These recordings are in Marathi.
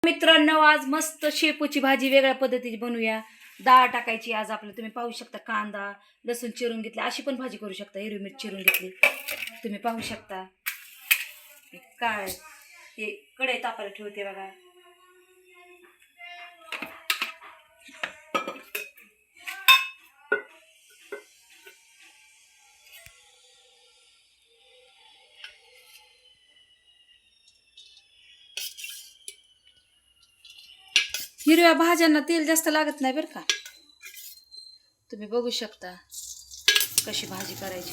मित्रांनो, आज मस्त शेपूची भाजी वेगळ्या पद्धतीची बनवूया. डाळ टाकायची आज आपल्याला. तुम्ही पाहू शकता, कांदा लसूण चिरून घेतला. अशी पण भाजी करू शकता. हिरवी मिरची चिरून घेतली, तुम्ही पाहू शकता. काय हे कढई तापायला ठेवते बघा. हिरव्या भाज्यांना तेल जास्त लागत नाही बरं का. तुम्ही बघू शकता कशी भाजी करायची.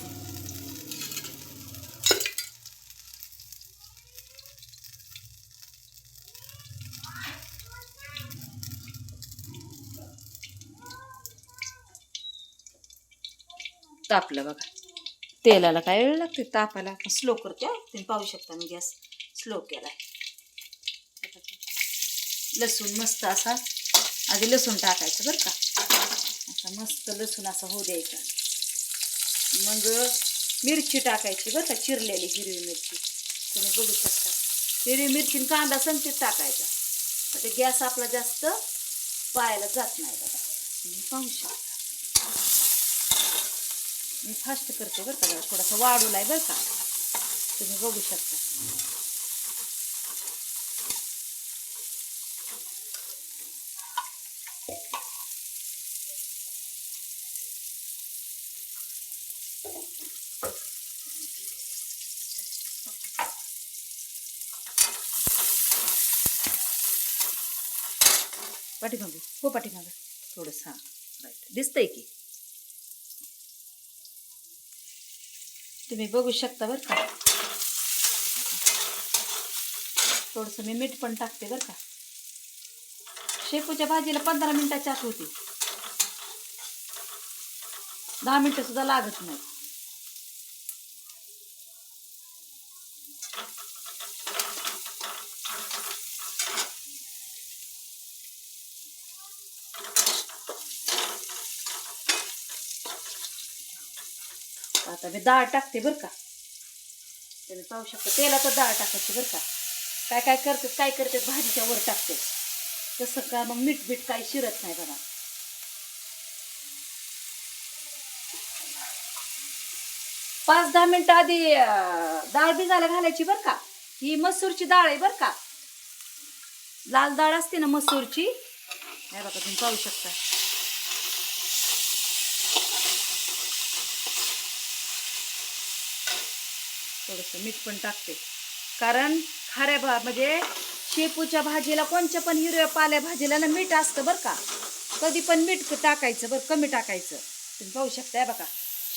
तापलं बघा. तेलाला काय वेळ लागते तापायला. स्लो करते. तुम्ही पाहू शकता मी गॅस स्लो केलाय. लसूण मस्त असा आधी लसूण टाकायचं बरं का. असा मस्त लसूण असा होऊ द्यायचा. मग मिरची टाकायची बरं का, चिरलेली हिरवी मिरची. तुम्ही बघू शकता हिरवी मिरची कांदा संगतीच टाकायचा. ते गॅस आपला जास्त पायाला जात नाही बघा. तुम्ही पाहू शकता मी फास्ट करते बरं का. थोडासा वाढवलाय बरं का. तुम्ही बघू शकता. पाठीमागे हो, पाठीमागे थोडंसं. राईट दिसतंय की. तुम्ही बघू शकता बरं का. थोडंसं मी मीठ पण टाकते बरं का. शेपूच्या भाजीला 15 मिनिटाची आत होती. 10 मिनिटं सुद्धा लागत नाही. आता मी डाळ टाकते बरं का. तुम्ही पाहू शकता तेलातच डाळ टाकायची बरं का. काय करतात भाजीच्या वर टाकते तसं का. मग मीठ काही शिरत नाही बघा. पाच 10 मिनिटं आधी डाळ भिजायला घालायची बरं का. ही मसूरची डाळ आहे बरं का. लाल डाळ असते ना मसूरची. हे बघा तुम्ही पाहू शकता. थोडंसं मीठ पण टाकते कारण म्हणजे शेपूच्या भाजीला कोणत्या पण हिरव्या पाल्या भाजीला ना मीठ असतं बरं का. कधी पण मीठ टाकायचं बरं, कमी टाकायचं. तुम्ही पाहू शकता बघा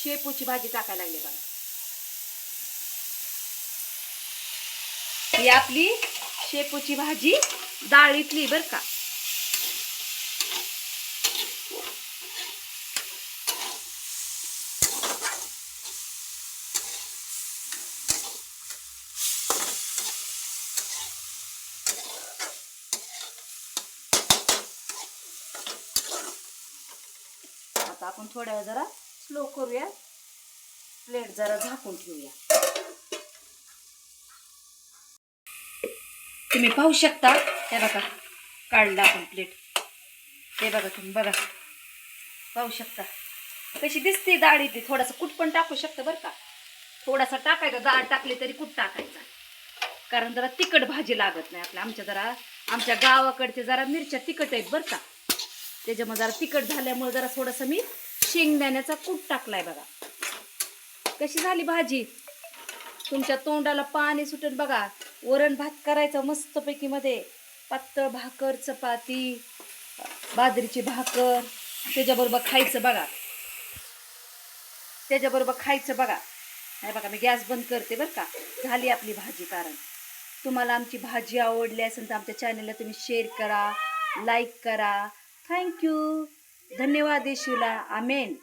शेपूची भाजी टाकायला लागली बघा. ही आपली शेपूची भाजी डाळीतली बरं का. आता आपण थोड्या वेळ जरा स्लो करूया. प्लेट जरा झाकून ठेवूया. तुम्ही पाहू शकता हे बघा. काढला आपण प्लेट. हे बघा तुम्ही बघा पाहू शकता कशी दिसते डाळी. ती थोडासा कूट पण टाकू शकतं बरं का. थोडासा टाकायचा. डाळ टाकली तरी कूट टाकायचा कारण जरा तिखट भाजी लागत नाही आपल्या. आमच्या गावाकडचे जरा मिरच्या तिखट आहेत बरं का. त्याच्यामुळे जरा तिखट झाल्यामुळे जरा थोडंसं मी शेंगदाण्याचा कूट टाकलाय बघा. कशी झाली भाजी. तुमच्या तोंडाला पाणी सुटेल बघा. वरण भात करायचा मस्तपैकी मध्ये. पातळ भाकर, चपाती, बाजरीची भाकर त्याच्याबरोबर खायचं बघा. नाही बघा मी गॅस बंद करते बरं का. झाली आपली भाजी. कारण तुम्हाला आमची भाजी आवडली असेल तर आमच्या चॅनलला तुम्ही शेअर करा, लाईक करा. थँक्यू. धन्यवाद येशूला. आमेन.